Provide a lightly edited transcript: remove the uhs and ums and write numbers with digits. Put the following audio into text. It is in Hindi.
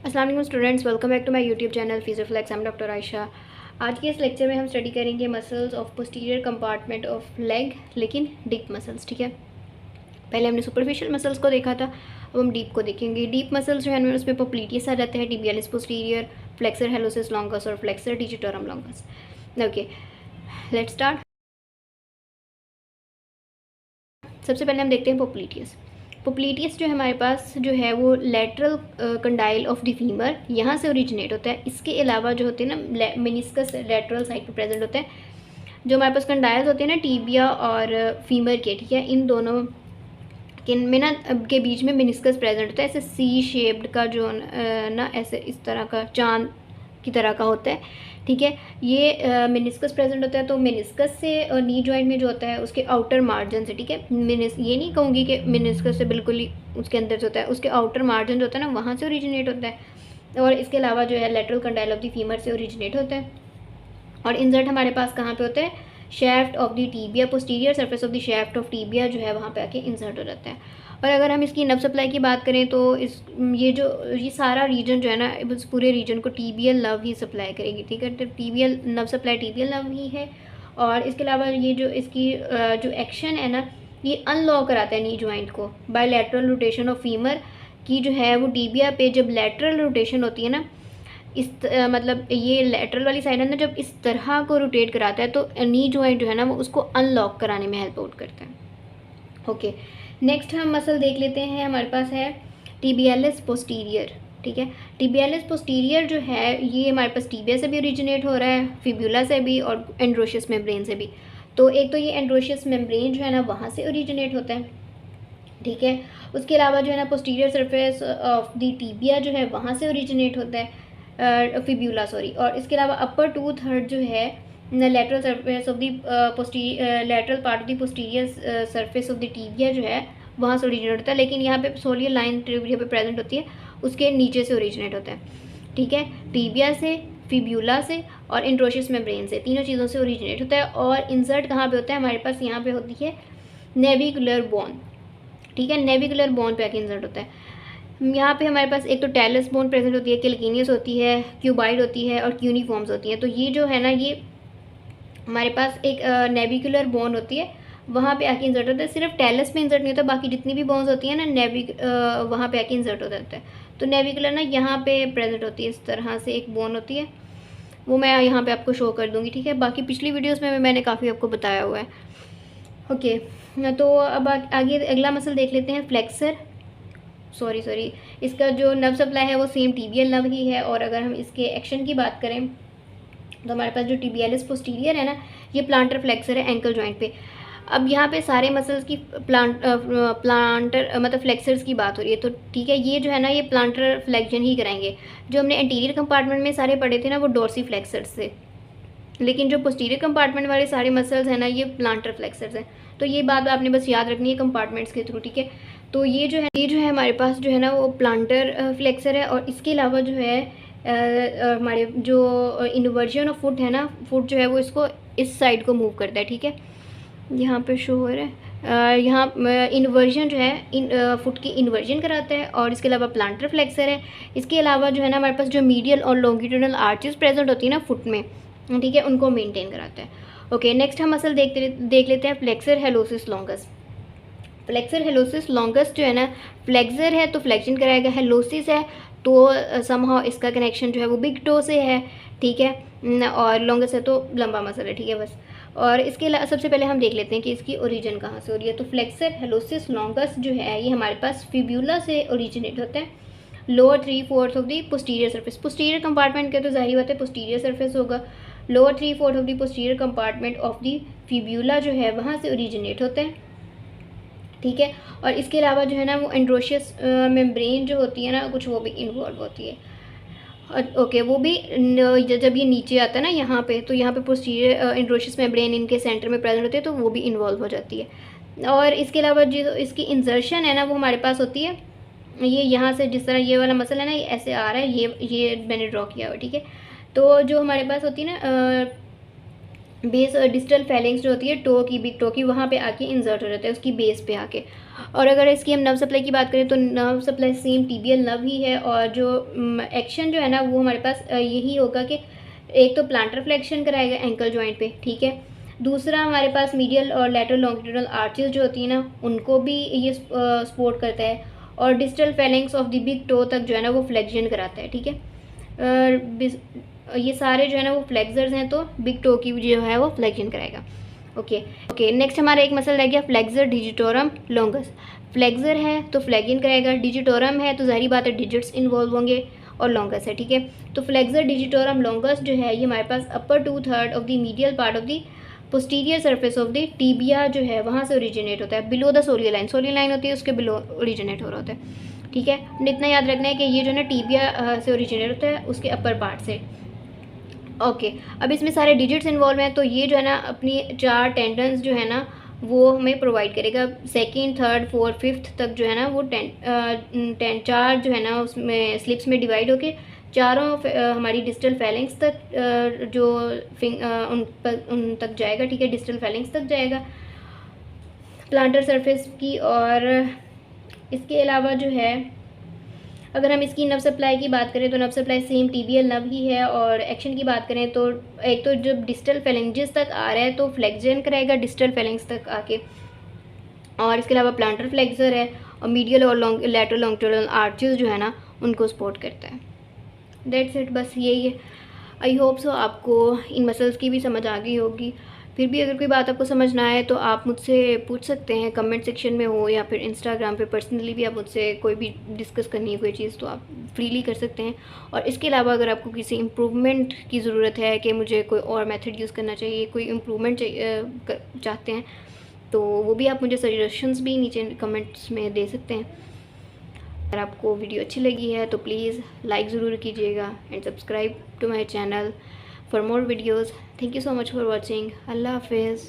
अस्सलाम वालेकुम students, welcome back to my YouTube channel Physioflex. I am doctor Ayesha. आज के इस लेक्चर में हम स्टडी करेंगे muscles of posterior compartment of leg, लेकिन डीप मसल्स। ठीक है, पहले हमने सुपरफिशियल मसल्स को देखा था, अब हम डीप को देखेंगे। डीप मसल्स जो है हमें उसमें पोप्लीटियस आ जाते हैं, tibialis पोस्टीरियर, फ्लेक्सर हेलोसिस लॉन्गस और flexor digitorum longus. Okay, let's start. सबसे पहले हम देखते हैं पोप्लीटियस। पोप्लीटियस जो हमारे पास जो है वो lateral condyle of the femur, यहाँ से ओरिजिनेट होता है। इसके अलावा जो होते हैं ना मेनिस्कस लेटरल साइड पे प्रेजेंट होते हैं। जो हमारे पास कंडाइल्स होते हैं ना टीबिया और फीमर के, ठीक है, इन दोनों के में ना के बीच में मेनिस्कस प्रेजेंट होता है। ऐसे सी शेप्ड का जो ना ऐसे इस तरह का चांद की तरह का होता है। ठीक है, ये मेनिस्कस प्रेजेंट होता है। तो मेनिस्कस से और नी जॉइंट में जो होता है उसके आउटर मार्जिन से, ठीक है, ये नहीं कहूँगी कि मेनिस्कस से बिल्कुल ही उसके अंदर जो होता है उसके आउटर मार्जिन जो होता है ना वहाँ से ओरिजिनेट होता है। और इसके अलावा जो है lateral condyle of the femur से ओरिजिनेट होता है। और इंसर्ट हमारे पास कहाँ पे होता है? Shaft of the tibia, posterior surface of the shaft of tibia जो है वहाँ पे आके इंसर्ट हो जाता है। और अगर हम इसकी नर्व सप्लाई की बात करें तो ये सारा रीजन जो है ना, इस पूरे रीजन को टीबियल नर्व ही सप्लाई करेगी। ठीक है, तो tibial nerve supply tibial nerve ही है। और इसके अलावा ये जो इसकी जो एक्शन है ना, ये अनलॉक कराता है नी जॉइंट को by lateral rotation of femur की जो है वो टीबिया पे जब लेटरल रोटेशन होती है ना, मतलब ये लेटरल वाली साइड है ना, जब इस तरह को रोटेट कराता है तो नी जॉइंट जो है ना वो उसको अनलॉक कराने में हेल्प आउट करता है। ओके, नेक्स्ट हम मसल देख लेते हैं। हमारे पास है टिबियालिस पोस्टीरियर। ठीक है, टिबियालिस पोस्टीरियर जो है ये हमारे पास टिबिया से भी ओरिजिनेट हो रहा है, फिब्यूला से भी और एंड्रोशियस मेम्ब्रेन से भी। तो एक तो ये एंड्रोशियस मेम्ब्रेन जो है ना वहाँ से ओरिजिनेट होता है। ठीक है, उसके अलावा जो है ना posterior surface of the tibia जो है वहाँ से ओरिजिनेट होता है, फिब्यूला सॉरी। और इसके अलावा अपर टू थर्ड जो है lateral surface of the lateral part of the posterior surface of the tibia जो है वहाँ से ओरिजिनेट होता है। लेकिन यहाँ पे सोलियर लाइन टिबिया पे प्रेजेंट होती है, उसके नीचे से ओरिजिनेट होता है। ठीक है, टिबिया से, फिब्यूला से और इंट्रोशियस मेम्ब्रेन से, तीनों चीज़ों से ओरिजिनेट होता है। और इंसर्ट कहाँ पे होता है? हमारे पास यहाँ पे होती है नेविकुलर बोन। ठीक है, नेविकुलर बोन पे आके इंसर्ट होता है। यहाँ पे हमारे पास एक तो टेलस बोन प्रेजेंट होती है, कैल्केनियस होती है, क्यूबाइड होती है और क्यूनिफॉर्म्स होती हैं। तो ये जो है ना, ये हमारे पास एक नेविकुलर बोन होती है, वहाँ पे आके इंसर्ट होता है। सिर्फ टेलस में इंसर्ट नहीं होता, बाकी जितनी भी बोन्स होती हैं ना वहाँ पे आके इंसर्ट हो जाता है। तो नेविकुलर ना यहाँ पे प्रेजेंट होती है, इस तरह से एक बोन होती है, वो मैं यहाँ पे आपको शो कर दूँगी। ठीक है, बाकी पिछली वीडियोज़ में मैंने काफ़ी आपको बताया हुआ है। ओके, तो अब आगे अगला मसल देख लेते हैं, फ्लेक्सर। सॉरी, इसका जो नर्व सप्लाई है वो सेम टीबियल नर्व ही है। और अगर हम इसके एक्शन की बात करें तो हमारे पास जो टिबियालिस पोस्टीरियर है ना, ये प्लांटर फ्लेक्सर है एंकल जॉइंट पे। अब यहाँ पे सारे मसल्स की प्लांटर मतलब फ्लेक्सर्स की बात हो रही है, तो ठीक है, ये जो है ना ये प्लांटर फ्लेक्शन ही कराएंगे। जो हमने एंटीरियर कंपार्टमेंट में सारे पढ़े थे ना वो डोर्सी फ्लेक्सर्स से, लेकिन जो पोस्टीरियर कंपार्टमेंट वाले सारे मसल्स हैं ना ये प्लांटर फ्लेक्सर्स हैं। तो ये बात आपने बस याद रखनी है कंपार्टमेंट्स के थ्रू। ठीक है, तो ये जो है हमारे पास जो है ना वो प्लांटर फ्लेक्सर है। और इसके अलावा जो है हमारे जो इन्वर्जन ऑफ फुट है ना, फुट जो है वो इसको इस साइड को मूव करता है। ठीक है, यहाँ पे शो हो रहा है, यहाँ इन्वर्जन जो है फुट की इन्वर्जन कराता है। और इसके अलावा प्लांटर फ्लेक्सर है। इसके अलावा जो है ना हमारे पास जो मीडियल और लॉन्गिट्यूडनल आर्चेस प्रेजेंट होती है ना फुट में, ठीक है, उनको मेंटेन कराता है। ओके, नेक्स्ट हम मसल देख लेते हैं, फ्लेक्सर हेलोसिस लॉन्गस। फ्लेक्सर हेलोसिस लॉन्गस जो है ना, फ्लेक्सर है तो फ्लेक्शन कराएगा, हेलोसिस है तो समहाउ इसका कनेक्शन जो है वो बिग टो से है। ठीक है, और लॉन्गस है तो लंबा मसल है। ठीक है, बस। और इसके सबसे पहले हम देख लेते हैं कि इसकी ओरिजिन कहाँ से हो रही है। तो फ्लेक्सर हेलोसिस लॉन्गस जो है ये हमारे पास फिब्यूला से ओरिजिनेट होता है, lower 3/4 of the posterior surface. Posterior compartment के तो जाहिर बात है पोस्टीरियर सरफेस होगा। Lower 3/4 of the posterior compartment of the fibula जो है वहाँ से ओरिजिनेट होता है। ठीक है, और इसके अलावा जो है ना वो एंड्रोशियस मेम्ब्रेन जो होती है ना कुछ, वो भी इन्वॉल्व होती है। ओके, वो भी जब ये नीचे आता है ना यहाँ पे, तो यहाँ पे पोस्टीरियर एंड्रोशियस मेम्ब्रेन इनके सेंटर में प्रेजेंट होती है, तो वो भी इन्वॉल्व हो जाती है। और इसके अलावा जो इसकी इंसर्शन है ना वो हमारे पास होती है, ये यहाँ से जिस तरह ये वाला मसल है ना ये ऐसे आ रहा है, ये मैंने ड्रॉ किया हुआ। ठीक है, तो जो हमारे पास होती है ना बेस और डिस्टल फेलिंग्स जो होती है टो की, बिग टो की, वहाँ पे आके इंसर्ट हो जाता है उसकी बेस पे आके। और अगर इसकी हम नर्व सप्लाई की बात करें तो nerve supply same tibial nerve ही है, और जो एक्शन जो है ना वो हमारे पास यही होगा कि एक तो प्लांटर फ्लेक्शन कराएगा एंकल जॉइंट पे, ठीक है। दूसरा हमारे पास मीडियल और लेटरल लॉन्गिट्यूडनल आर्चेस जो होती है ना उनको भी ये सपोर्ट करता है, और distal Fehling's of the big toe तक जो है ना वो फ्लेक्शन कराता है, ठीक है। ये सारे जो है ना वो फ्लेक्सर्स हैं, तो बिग टो की जो है वो फ्लेक्शन कराएगा। ओके, नेक्स्ट हमारा एक मसल रह गया फ्लेक्सर डिजिटोरम लॉन्गस। फ्लेक्सर है तो फ्लेक्शन कराएगा, डिजिटोरम है तो ज़ाहिर बात है डिजिट्स इन्वॉल्व होंगे, और लॉन्गस है, ठीक है। तो फ्लेक्सर डिजिटोरम लॉन्गस जो है ये हमारे पास अपर 2/3 of the medial part of the posterior surface of the tibia जो है वहाँ से ओरिजिनेट होता है, बिलो द सोलियल लाइन होती है उसके बिलो ओरिजिनेट हो रहा होता है, ठीक है। इतना याद रखना है कि ये जो है ना टीबिया से ओरिजिनेट होता है उसके अपर पार्ट से। ओके, अब इसमें सारे डिजिट्स इन्वॉल्व हैं, तो ये जो है ना अपनी 4 टेंडन्स जो है ना वो हमें प्रोवाइड करेगा। सेकंड, थर्ड, फोर्थ, फिफ्थ तक जो है ना वो 4 जो है ना उसमें स्लिप्स में डिवाइड होके चारों हमारी डिस्टल फेलिंग्स तक जो उन तक जाएगा, ठीक है, डिस्टल फेलिंग्स तक जाएगा प्लांटर सरफेस की। और इसके अलावा जो है अगर हम इसकी नर्व सप्लाई की बात करें तो nerve supply same tibial nerve ही है, और एक्शन की बात करें तो एक तो जब डिस्टल फेलिंजेस तक आ रहा है तो फ्लेक्जन करेगा डिस्टल फेलिंग्स तक आके, और इसके अलावा प्लांटर फ्लेक्सर है, और मीडियल और लेटरल लॉन्गिट्यूडनल आर्चेस जो है ना उनको सपोर्ट करता है। दैट्स इट, बस यही है। आई होप सो आपको इन मसल्स की भी समझ आ गई होगी। फिर भी अगर कोई बात आपको समझ ना आए तो आप मुझसे पूछ सकते हैं, कमेंट सेक्शन में हो या फिर इंस्टाग्राम पे पर्सनली भी आप मुझसे कोई भी डिस्कस करनी है कोई चीज़ तो आप फ्रीली कर सकते हैं। और इसके अलावा अगर आपको किसी इम्प्रूवमेंट की ज़रूरत है कि मुझे कोई और मेथड यूज़ करना चाहिए, कोई इम्प्रूवमेंट चाहते हैं, तो वो भी आप मुझे सजेशंस भी नीचे कमेंट्स में दे सकते हैं। अगर आपको वीडियो अच्छी लगी है तो प्लीज़ लाइक ज़रूर कीजिएगा and subscribe to my channel for more videos. Thank you so much for watching. अल्लाह हाफिज़।